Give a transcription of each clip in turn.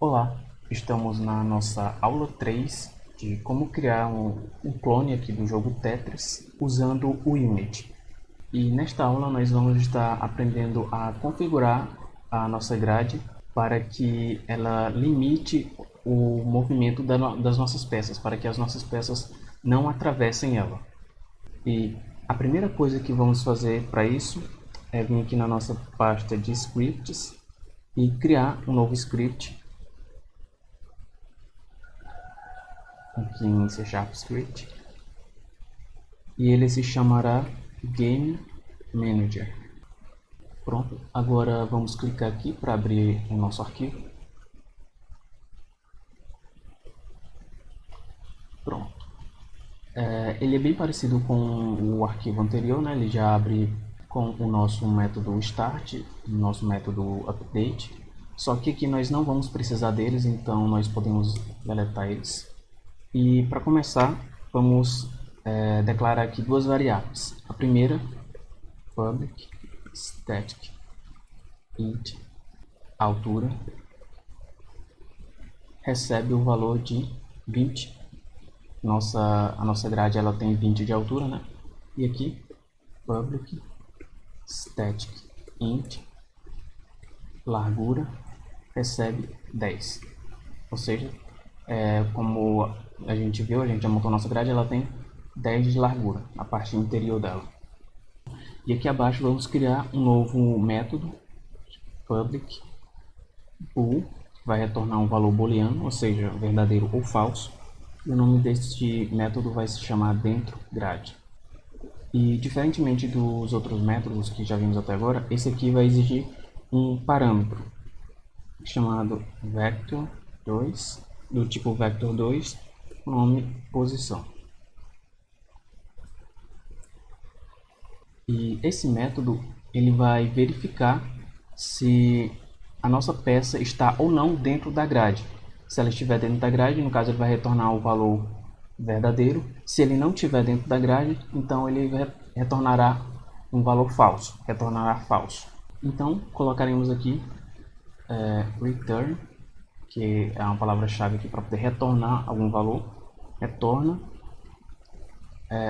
Olá, estamos na nossa aula 3 de como criar um clone aqui do jogo Tetris usando o Unity. E nesta aula nós vamos estar aprendendo a configurar a nossa grade para que ela limite o movimento das nossas peças, para que as nossas peças não atravessem ela. E a primeira coisa que vamos fazer para isso é vir aqui na nossa pasta de scripts e criar um novo script aqui em C# Script, e ele se chamará Game Manager. Pronto, agora vamos clicar aqui para abrir o nosso arquivo. Pronto. Ele é bem parecido com o arquivo anterior, né? Ele já abre com o nosso método start, o nosso método update, só que aqui nós não vamos precisar deles, então nós podemos deletar eles. E para começar, vamos declarar aqui duas variáveis. A primeira, public static int altura, recebe o valor de 20. A nossa grade ela tem 20 de altura, né? E aqui, public static int largura, recebe 10. Ou seja, como a gente viu, a gente já montou a nossa grade, ela tem 10 de largura, a parte interior dela. E aqui abaixo vamos criar um novo método, public bool, que vai retornar um valor booleano, ou seja, verdadeiro ou falso. E o nome deste método vai se chamar dentro_grade. E diferentemente dos outros métodos que já vimos até agora, esse aqui vai exigir um parâmetro chamado vector2, do tipo vector2, nome posição. E esse método ele vai verificar se a nossa peça está ou não dentro da grade. Se ela estiver dentro da grade, no caso ele vai retornar o valor verdadeiro. Se ele não estiver dentro da grade, então ele retornará um valor falso, retornará falso. Então colocaremos aqui return, que é uma palavra-chave aqui para poder retornar algum valor, retorna.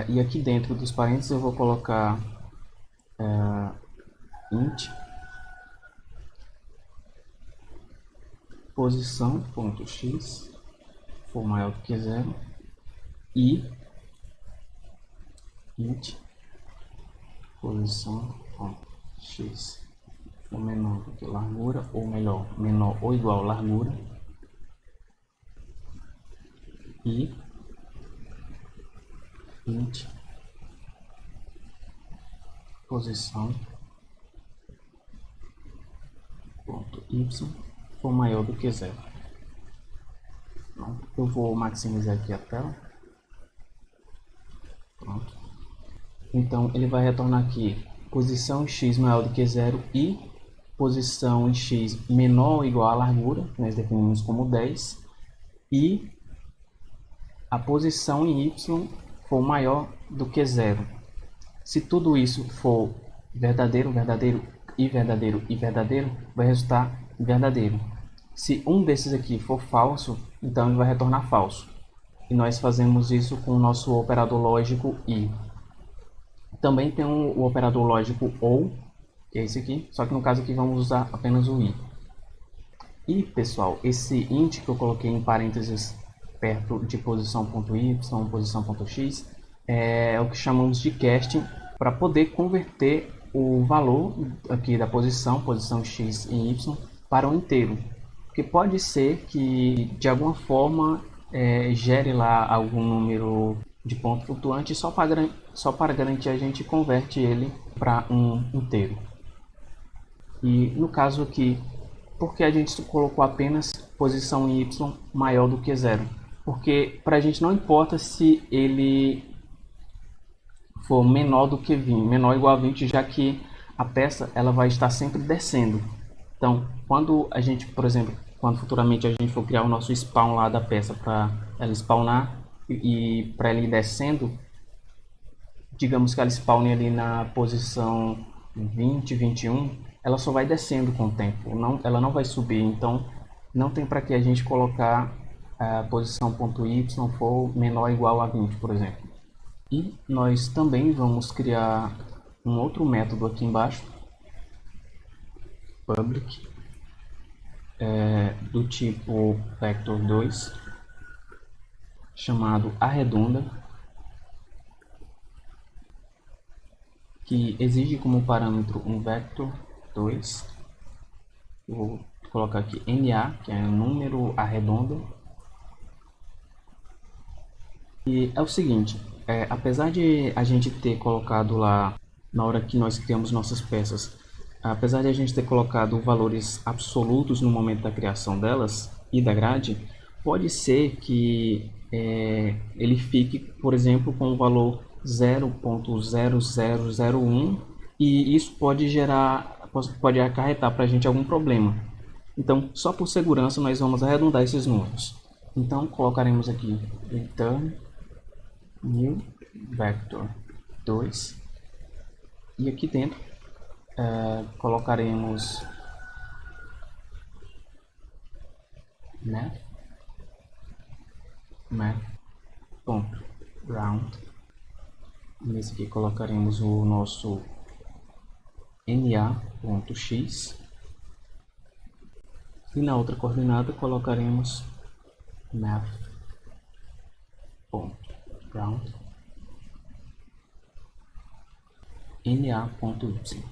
E aqui dentro dos parênteses eu vou colocar int posição.x for maior do que 0 e int posição.x for menor do que largura, ou melhor, menor ou igual a largura, e int posição.y for maior do que 0. Pronto. Eu vou maximizar aqui a tela. Pronto. Então ele vai retornar aqui posição x maior do que 0 e posição em x menor ou igual à largura, que nós definimos como 10, e a posição em y for maior do que 0. Se tudo isso for verdadeiro, verdadeiro e verdadeiro e verdadeiro, vai resultar verdadeiro. Se um desses aqui for falso, então ele vai retornar falso. E nós fazemos isso com o nosso operador lógico i. Também tem o operador lógico OU, que é esse aqui, só que no caso aqui vamos usar apenas o i. E pessoal, esse int que eu coloquei em parênteses perto de posição.y, posição.x, é o que chamamos de casting, para poder converter o valor aqui da posição x em y, para um inteiro. Porque pode ser que de alguma forma gere lá algum número de ponto flutuante, só para garantir a gente converte ele para um inteiro. E no caso aqui, porque a gente colocou apenas posição em y maior do que 0? Porque para a gente não importa se ele for menor do que 20, menor ou igual a 20, já que a peça ela vai estar sempre descendo. Então, quando a gente, por exemplo, quando futuramente a gente for criar o nosso spawn lá da peça para ela spawnar e para ela ir descendo, digamos que ela spawne ali na posição 20, 21, ela só vai descendo com o tempo, ela não vai subir. Então não tem para que a gente colocar a posição .y for menor ou igual a 20, por exemplo. E nós também vamos criar um outro método aqui embaixo, public, do tipo vector2, chamado arredonda, que exige como parâmetro um vector2. Eu vou colocar aqui NA, que é um número arredondo. E é o seguinte, apesar de a gente ter colocado lá, na hora que nós criamos nossas peças, apesar de a gente ter colocado valores absolutos no momento da criação delas e da grade, pode ser que ele fique, por exemplo, com o valor 0.0001 e isso pode acarretar para a gente algum problema. Então, só por segurança, nós vamos arredondar esses números. Então, colocaremos aqui return new vector 2 e aqui dentro colocaremos math.round. Nesse aqui colocaremos o nosso na.x e na outra coordenada colocaremos math.round na.y.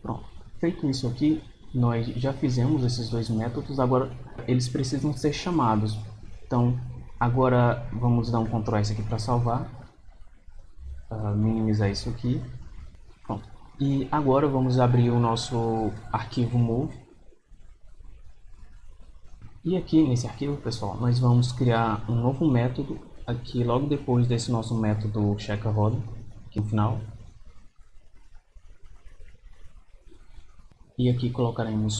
Pronto. Feito isso aqui, nós já fizemos esses dois métodos, agora eles precisam ser chamados. Então, agora vamos dar um Ctrl S aqui para salvar, minimizar isso aqui. Pronto. E agora vamos abrir o nosso arquivo move. E aqui nesse arquivo, pessoal, nós vamos criar um novo método aqui logo depois desse nosso método check-a-roda, aqui no final. E aqui colocaremos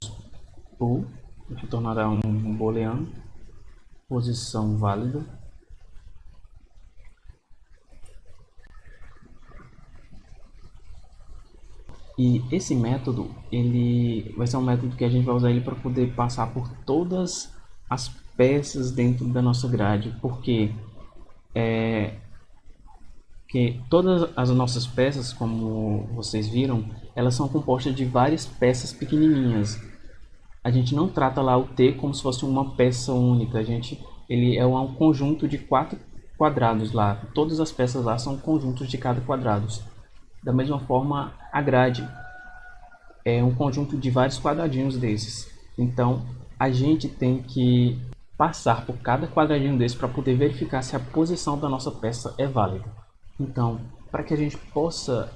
bool, que retornará um booleano, posição válida. E esse método, ele vai ser um método que a gente vai usar ele para poder passar por todas as peças dentro da nossa grade, porque que todas as nossas peças, como vocês viram, elas são compostas de várias peças pequenininhas. A gente não trata lá o T como se fosse uma peça única. Ele é um conjunto de 4 quadrados lá. Todas as peças lá são conjuntos de cada quadrado. Da mesma forma, a grade é um conjunto de vários quadradinhos desses. Então, a gente tem que passar por cada quadradinho desse para poder verificar se a posição da nossa peça é válida. Então, para que a gente possa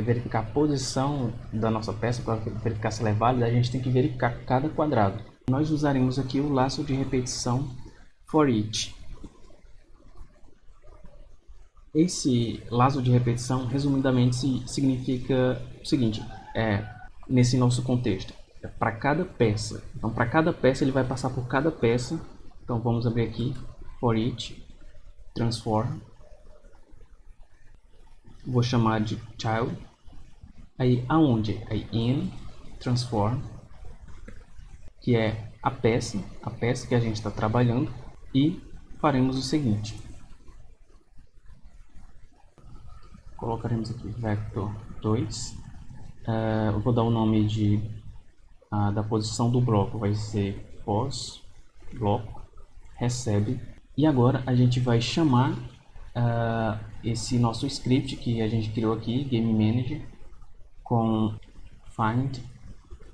verificar a posição da nossa peça, para verificar se ela é válida, a gente tem que verificar cada quadrado. Nós usaremos aqui o laço de repetição for each. Esse laço de repetição, resumidamente, significa o seguinte, nesse nosso contexto, para cada peça. Então, para cada peça, ele vai passar por cada peça. Então, vamos abrir aqui, for each, transform. Vou chamar de child. Aí, aonde? Aí, in, transform, que é a peça que a gente está trabalhando. E faremos o seguinte. Colocaremos aqui vector 2. Eu vou dar o nome da posição do bloco, vai ser pos bloco recebe. E agora a gente vai chamar esse nosso script que a gente criou aqui, Game Manager, com find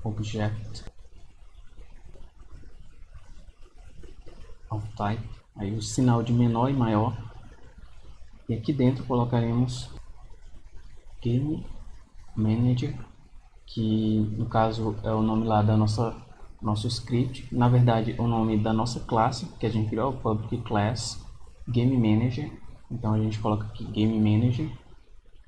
object of type, aí o sinal de menor e maior. E aqui dentro colocaremos Game Manager, que no caso é o nome lá da nosso script. Na verdade, o nome da nossa classe que a gente criou, o public class Game Manager. Então a gente coloca aqui Game Manager,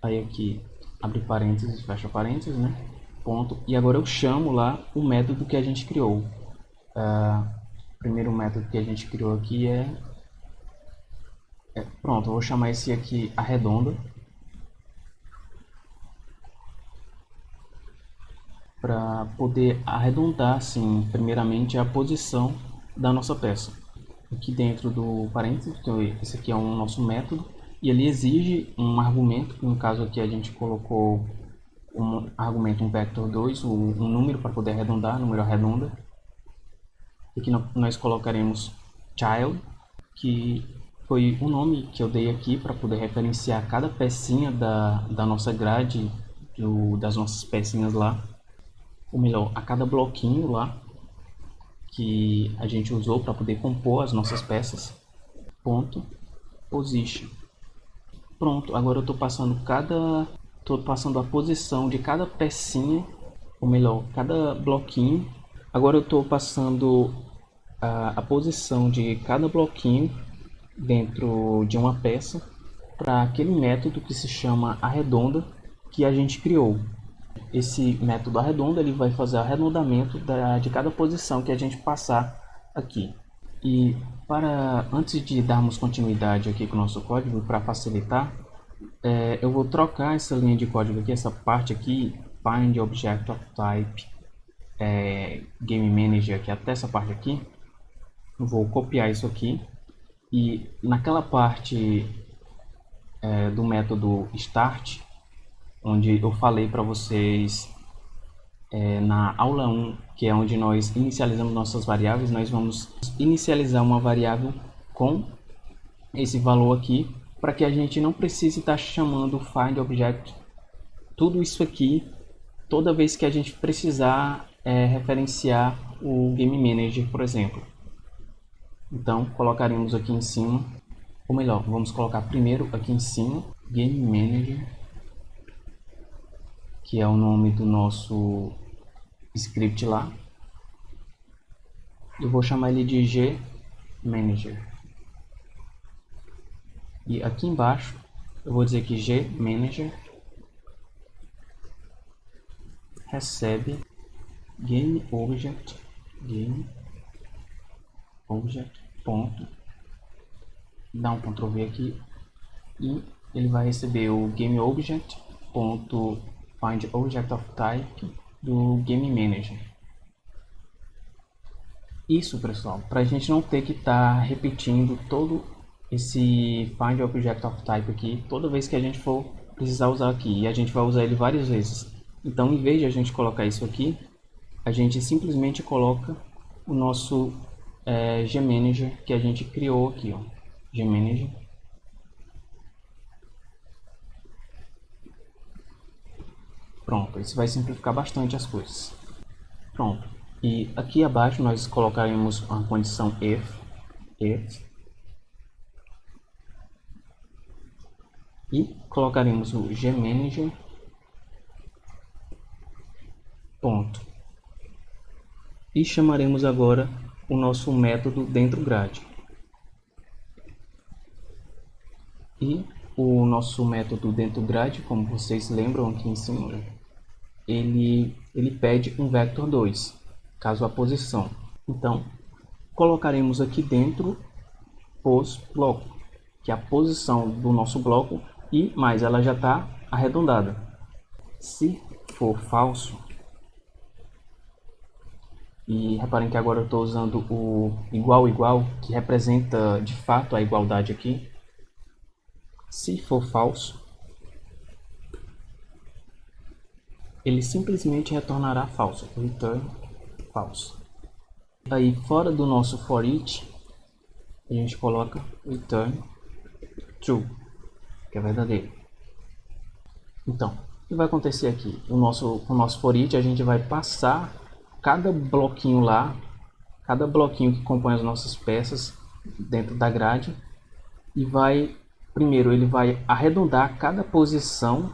aí aqui abre parênteses, fecha parênteses, né? Ponto. E agora eu chamo lá o método que a gente criou. O primeiro método que a gente criou aqui pronto, eu vou chamar esse aqui arredonda. para poder arredondar, assim, primeiramente a posição da nossa peça. Aqui dentro do parênteses, que esse aqui é o nosso método, e ele exige um argumento, que no caso aqui a gente colocou um argumento, um vector 2, um número para poder arredondar, número arredonda. Aqui nós colocaremos child, que foi o nome que eu dei aqui para poder referenciar cada pecinha da nossa grade, das nossas pecinhas lá, ou melhor, a cada bloquinho lá que a gente usou para poder compor as nossas peças. Ponto position. Pronto, agora eu estou passando a posição de cada pecinha, ou melhor, cada bloquinho. Agora eu estou passando a posição de cada bloquinho dentro de uma peça para aquele método que se chama arredonda que a gente criou. Esse método arredonda ele vai fazer arredondamento de cada posição que a gente passar aqui. E antes de darmos continuidade aqui com o nosso código, para facilitar, eu vou trocar essa linha de código aqui, essa parte aqui, find object of type game manager, que até essa parte aqui, eu vou copiar isso aqui e naquela parte do método start, onde eu falei para vocês na aula 1, que é onde nós inicializamos nossas variáveis, nós vamos inicializar uma variável com esse valor aqui, para que a gente não precise estar chamando find object, tudo isso aqui, toda vez que a gente precisar referenciar o Game Manager, por exemplo. Então, colocaremos aqui em cima, ou melhor, vamos colocar primeiro aqui em cima, Game Manager, que é o nome do nosso script lá. Eu vou chamar ele de G Manager. E aqui embaixo, eu vou dizer que G Manager recebe Game Object, ponto, dá um Ctrl V aqui, e ele vai receber o Game Object, ponto, find object of type do Game Manager. Isso, pessoal, para a gente não ter que estar repetindo todo esse find object of type aqui toda vez que a gente for precisar usar aqui, e a gente vai usar ele várias vezes. Então, em vez de a gente colocar isso aqui, a gente simplesmente coloca o nosso GManager que a gente criou aqui, ó, GManager. Pronto, isso vai simplificar bastante as coisas. Pronto, e aqui abaixo nós colocaremos uma condição if, e colocaremos o GManager, ponto, e chamaremos agora o nosso método dentro grade. E o nosso método dentro grade, como vocês lembram aqui em cima, ele pede um vector 2, caso a posição. Então, colocaremos aqui dentro pos bloco, que é a posição do nosso bloco, e mais, ela já está arredondada. Se for falso, e reparem que agora eu estou usando o igual, que representa de fato a igualdade aqui. Se for falso, ele simplesmente retornará falso, return false. Aí fora do nosso for each, a gente coloca return true, que é verdadeiro. Então, o que vai acontecer aqui? O nosso for each, a gente vai passar cada bloquinho lá, cada bloquinho que compõe as nossas peças dentro da grade, e primeiro ele vai arredondar cada posição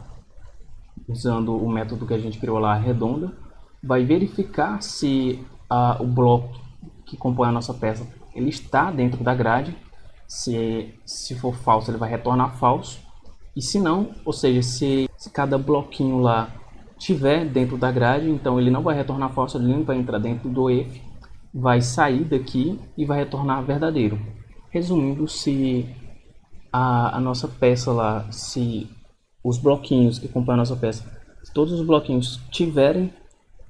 usando o método que a gente criou lá, arredonda, vai verificar se o bloco que compõe a nossa peça ele está dentro da grade. Se for falso, ele vai retornar falso, e se não, ou seja, se cada bloquinho lá estiver dentro da grade, então ele não vai retornar falso, ele não vai entrar dentro do if, vai sair daqui e vai retornar verdadeiro. Resumindo, se a nossa peça lá, se os bloquinhos que compõem a nossa peça, se todos os bloquinhos tiverem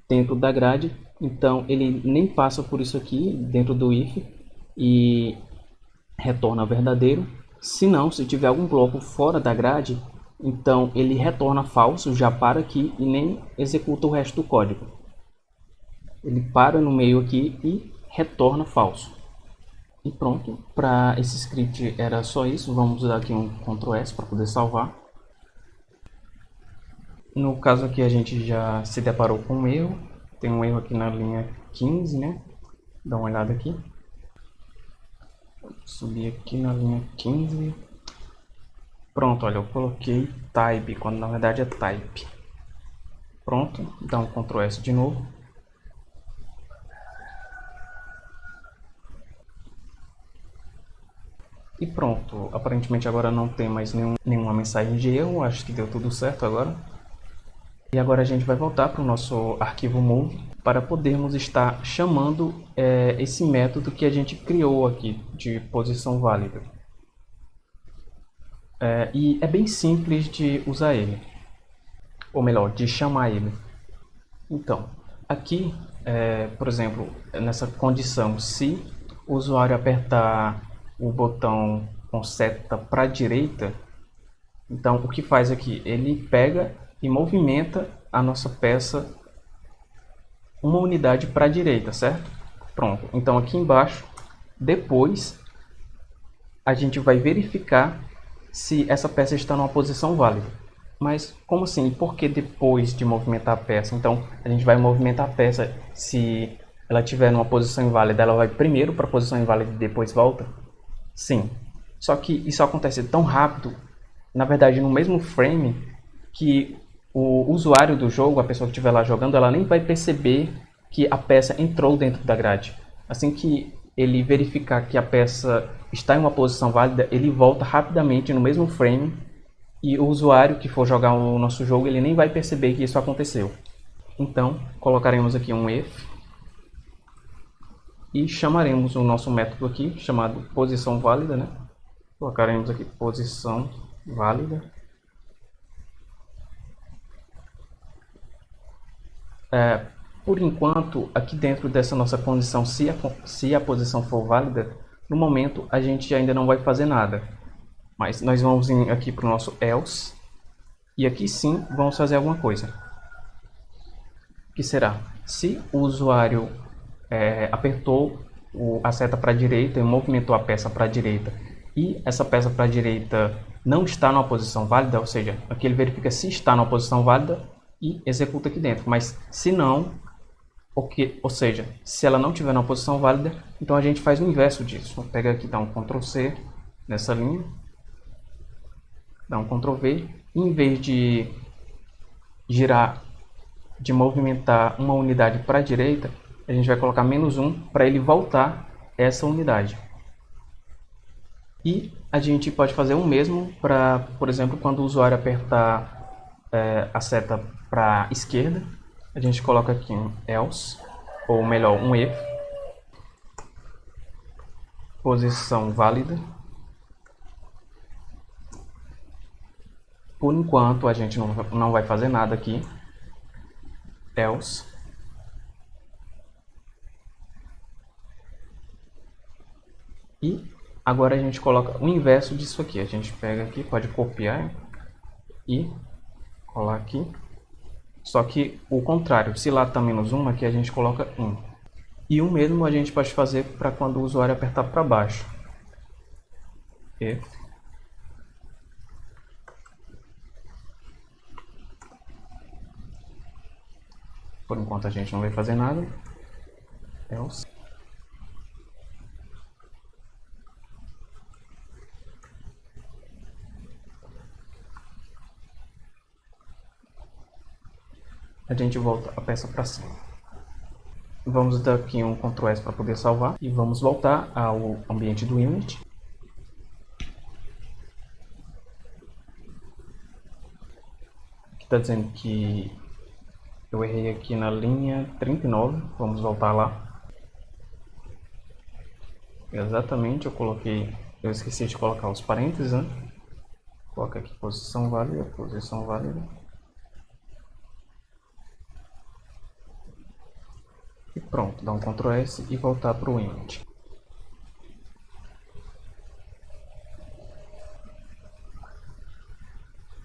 dentro da grade, então ele nem passa por isso aqui dentro do if e retorna verdadeiro. Se não, se tiver algum bloco fora da grade, então ele retorna falso, já para aqui e nem executa o resto do código. Ele para no meio aqui e retorna falso. E pronto, para esse script era só isso. Vamos dar aqui um Ctrl S para poder salvar. No caso aqui a gente já se deparou com um erro. Tem um erro aqui na linha 15, né? Dá uma olhada aqui. Vou subir aqui na linha 15. Pronto, olha, eu coloquei type, quando na verdade é type. Pronto, dá um Ctrl S de novo. E pronto, aparentemente agora não tem mais nenhuma mensagem de erro, acho que deu tudo certo agora. E agora a gente vai voltar para o nosso arquivo move para podermos estar chamando esse método que a gente criou aqui de posição válida. E é bem simples de usar ele, ou melhor, de chamar ele. Então, aqui, por exemplo, nessa condição, se o usuário apertar o botão com seta para a direita, então o que faz aqui? Ele pega e movimenta a nossa peça uma unidade para a direita, certo? Pronto, então aqui embaixo, depois, a gente vai verificar se essa peça está numa posição válida. Mas como assim? Por que depois de movimentar a peça? Então a gente vai movimentar a peça, se ela estiver numa posição inválida, ela vai primeiro para a posição inválida e depois volta? Sim. Só que isso acontece tão rápido, na verdade no mesmo frame, que o usuário do jogo, a pessoa que estiver lá jogando, ela nem vai perceber que a peça entrou dentro da grade. Assim que ele verificar que a peça está em uma posição válida, ele volta rapidamente no mesmo frame e o usuário que for jogar o nosso jogo, ele nem vai perceber que isso aconteceu. Então, colocaremos aqui um if e chamaremos o nosso método aqui, chamado posição válida, né? Colocaremos aqui posição válida. Por enquanto, aqui dentro dessa nossa condição, se a posição for válida, no momento a gente ainda não vai fazer nada. Mas nós vamos vir aqui para o nosso else e aqui sim vamos fazer alguma coisa. Que será? Se o usuário apertou a seta para a direita e movimentou a peça para a direita e essa peça para a direita não está numa posição válida, ou seja, aqui ele verifica se está numa posição válida e executa aqui dentro. Mas se não, ou seja, se ela não estiver numa posição válida, então a gente faz o inverso disso. Vou pegar aqui, dar um Ctrl C nessa linha, dar um Ctrl V, e em vez de movimentar uma unidade para a direita, a gente vai colocar -1 para ele voltar essa unidade. E a gente pode fazer o mesmo para, por exemplo, quando o usuário apertar a seta para a esquerda, a gente coloca aqui um else, ou melhor, um if, posição válida. Por enquanto a gente não vai fazer nada aqui, else. E agora a gente coloca o inverso disso aqui. A gente pega aqui, pode copiar e colar aqui. Só que o contrário, se lá está -1, aqui a gente coloca 1. E o mesmo a gente pode fazer para quando o usuário apertar para baixo. If por enquanto a gente não vai fazer nada. Else. A gente volta a peça para cima. Vamos dar aqui um Ctrl S para poder salvar e vamos voltar ao ambiente do Unity. Aqui está dizendo que eu errei aqui na linha 39, vamos voltar lá. Exatamente, eu esqueci de colocar os parênteses, né? Coloca aqui posição válida, posição válida. E pronto, dá um Ctrl S e voltar para o init.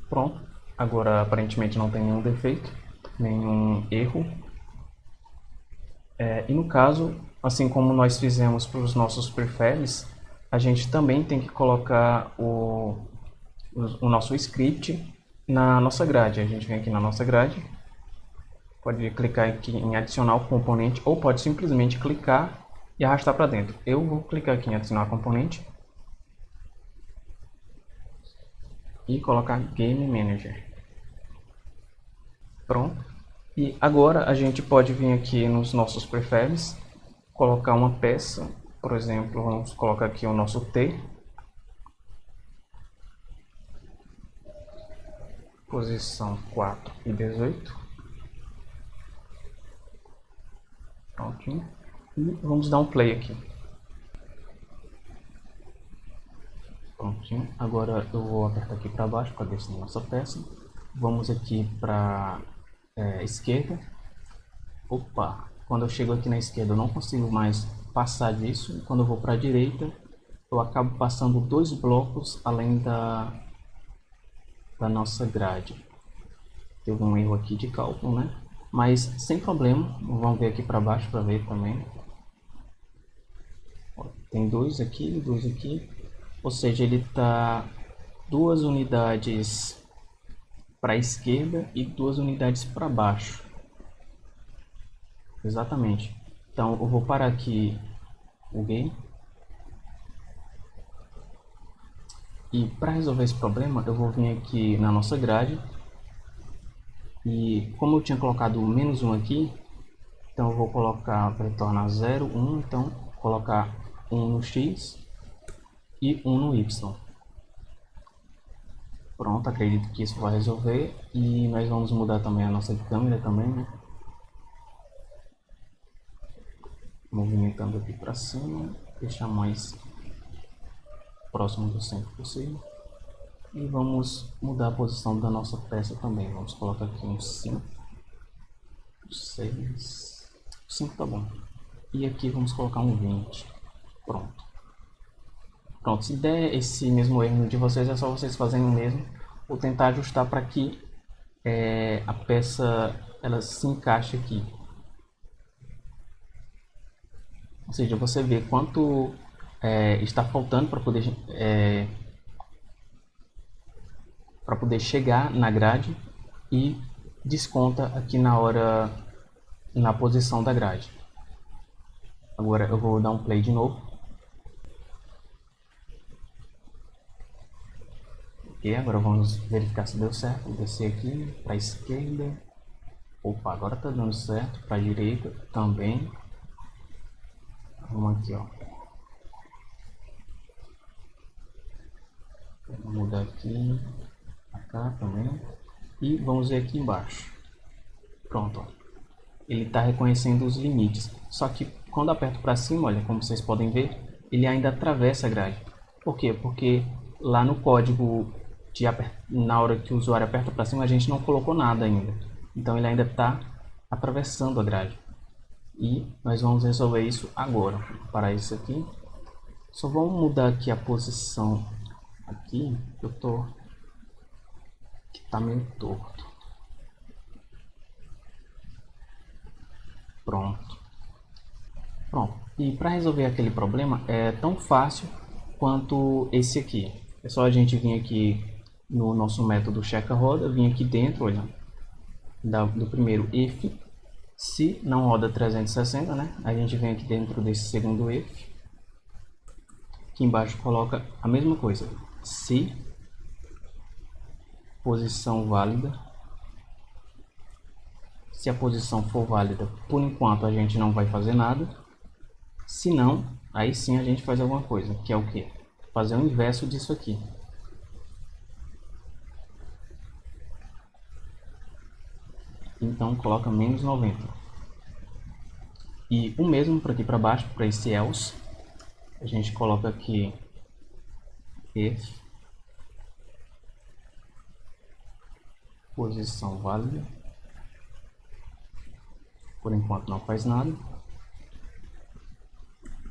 Pronto, agora aparentemente não tem nenhum defeito, nenhum erro. E no caso, assim como nós fizemos para os nossos perfis, a gente também tem que colocar o nosso script na nossa grade. A gente vem aqui na nossa grade, pode clicar aqui em adicionar o componente ou pode simplesmente clicar e arrastar para dentro. Eu vou clicar aqui em adicionar componente e colocar Game Manager. Pronto. E agora a gente pode vir aqui nos nossos prefabs, colocar uma peça, por exemplo, vamos colocar aqui o nosso T, posição 4 e 18. Prontinho. E vamos dar um play aqui. Prontinho. Agora eu vou apertar aqui para baixo para descer a nossa peça. Vamos aqui para esquerda. Opa! Quando eu chego aqui na esquerda eu não consigo mais passar disso. Quando eu vou para a direita eu acabo passando 2 blocos além da nossa grade. Teve um erro aqui de cálculo, né? Mas sem problema. Vamos ver aqui para baixo para ver também. Tem 2 aqui, 2 aqui. Ou seja, ele está 2 unidades para a esquerda e 2 unidades para baixo. Exatamente. Então eu vou parar aqui o game. E para resolver esse problema, eu vou vir aqui na nossa grade. E como eu tinha colocado menos 1 aqui, então eu vou colocar para tornar 0, 1. Então colocar 1 no X e 1 no Y. Pronto, acredito que isso vai resolver. E nós vamos mudar também a nossa câmera também, né? Movimentando aqui para cima, deixar mais próximo do centro possível. E vamos mudar a posição da nossa peça também. Vamos colocar aqui um 5, 6, 5 tá bom. E aqui vamos colocar um 20. Pronto. Pronto, se der esse mesmo erro de vocês, é só vocês fazerem o mesmo. Ou tentar ajustar para que a peça ela se encaixe aqui. Ou seja, você vê quanto está faltando para poder chegar na grade e desconta aqui na hora, na posição da grade. Agora eu vou dar um play de novo. Ok, agora vamos verificar se deu certo. Vou descer aqui para a esquerda. Opa, agora está dando certo. Para a direita também. Vamos aqui, ó. Vou mudar aqui, para cá também. E vamos ver aqui embaixo. Pronto, ó. Ele está reconhecendo os limites. Só que quando aperto para cima, olha, como vocês podem ver, ele ainda atravessa a grade. Por quê? Porque lá no código, na hora que o usuário aperta para cima, a gente não colocou nada ainda. Então ele ainda está atravessando a grade. E nós vamos resolver isso agora. Para isso aqui, só vamos mudar aqui a posição aqui, que está meio torto. Pronto. Pronto. E para resolver aquele problema é tão fácil quanto esse aqui. É só a gente vir aqui no nosso método checa-roda, vir aqui dentro, olha, do primeiro if, se não roda 360, né? A gente vem aqui dentro desse segundo if. Aqui embaixo coloca a mesma coisa. Se posição válida. Se a posição for válida, por enquanto a gente não vai fazer nada. Se não, aí sim a gente faz alguma coisa, que é o que? Fazer o inverso disso aqui. Então coloca menos 90. E o mesmo para aqui para baixo, para esse else. A gente coloca aqui if posição válida. Por enquanto não faz nada.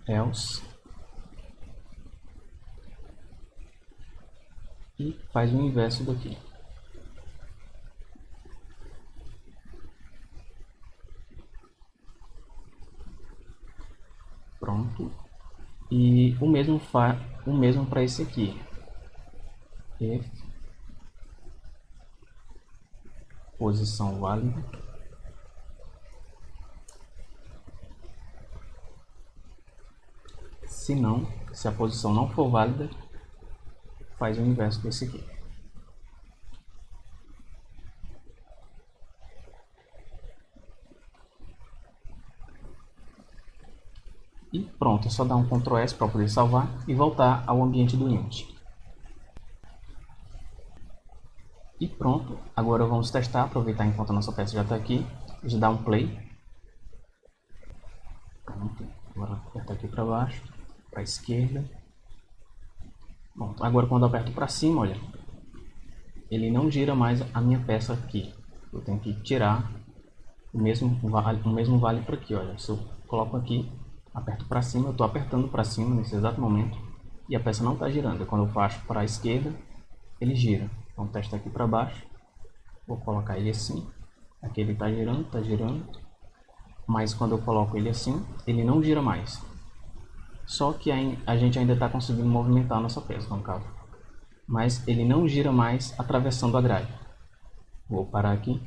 else, e faz o inverso daqui. Pronto. E o mesmo para esse aqui. If posição válida, se a posição não for válida, faz o inverso desse aqui. E pronto, é só dar um Ctrl S para poder salvar e voltar ao ambiente do Unity. E pronto, agora vamos testar, aproveitar enquanto a nossa peça já está aqui, a gente dá um play. Pronto, agora apertar aqui para baixo, para a esquerda. Pronto, agora quando eu aperto para cima, olha, ele não gira mais a minha peça aqui. Eu tenho que tirar o mesmo vale para aqui, olha. Se eu coloco aqui, aperto para cima, eu estou apertando para cima nesse exato momento e a peça não está girando. Quando eu faço para a esquerda, ele gira. Então testa aqui para baixo, vou colocar ele assim, aqui ele está girando, mas quando eu coloco ele assim, ele não gira mais. Só que a gente ainda está conseguindo movimentar a nossa peça, no caso. Mas ele não gira mais atravessando a grade. Vou parar aqui.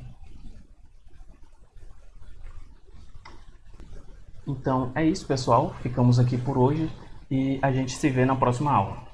Então é isso, pessoal. Ficamos aqui por hoje e a gente se vê na próxima aula.